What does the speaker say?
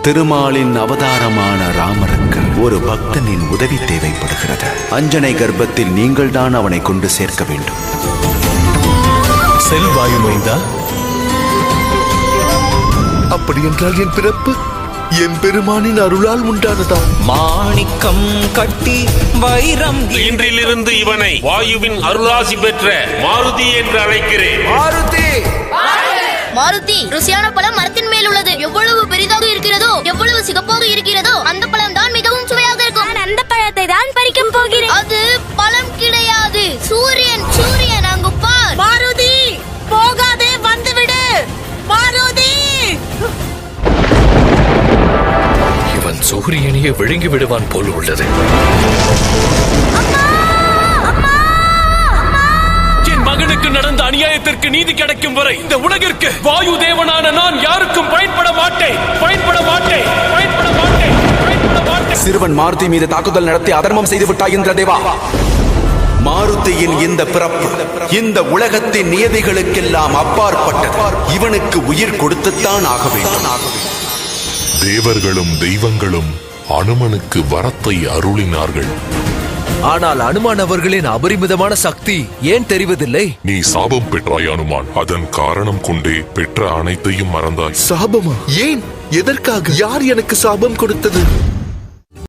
திருமாலின் அவதாரமான ராமருக்கு ஒரு பக்தனின் உதவி தேவைப்படுகிறது. அஞ்சனை கர்ப்பத்தில் நீங்கள்தான் அவனை கொண்டு சேர்க்க வேண்டும். செல்வாயு மைந்தா, அப்படி என்றால் என் பிறப்பு எம்பெருமானின் அருளால் உண்டானதா? மாணிக்கம் கட்டி வைரம். இன்றிலிருந்து இவனை வாயுவின் அருளாசி பெற்ற மாருதி என்று அழைக்கிறேன். மாருதி, ருசியான பழம் மரத்தின் மேல் உள்ளது. எவ்வளவு பெரிதாக இருக்கிறதோ, எவ்வளவு சிகப்பாக இருக்கிறதோ, அந்த பழம் தான் மிகவும் சுவையாக இருக்கும். நான் அந்த பழத்தை தான் பறிக்க போகிறேன். அது பழம் கிடையாது, சூரியன். சூரியன் அங்கு பார். மாருதி, போகாதே, வந்துவிடு. மாருதி, இவன் சூரியனையே விழுங்கி விடுவான் போல் உள்ளது. என் மகனுக்கு நடந்த அநியாயத்திற்கு நீதி கிடைக்கும் வரை இந்த உலகிற்கு வாயு தேவனான நான் யாருக்கும் பயன்பட மாட்டேன். சிறுவன் மாருதி மீது தாக்குதல் நடத்தி அதர்மம் செய்து விட்டாய் இந்திரதேவா. மாருதியின் இந்த பிறப்பு இந்த உலகத்தின் நியதிகளுக்கெல்லாம் அப்பாற்பட்டது. இவனுக்கு உயிர் கொடுத்துத்தான் ஆக வேண்டும். தேவர்களும் தெய்வங்களும் அனுமனுக்கு வரத்தை அருளினார்கள். ஆனால் அனுமான் அவர்களின் அபரிமிதமான சக்தி ஏன் தெரிவதில்லை? நீ சாபம் பெற்றாய் அனுமான். அதன் காரணம் கொண்டே பெற்ற அனைத்தையும் மறந்தாய். சாபமா? ஏன்? எதற்காக? யார் எனக்கு சாபம் கொடுத்தது?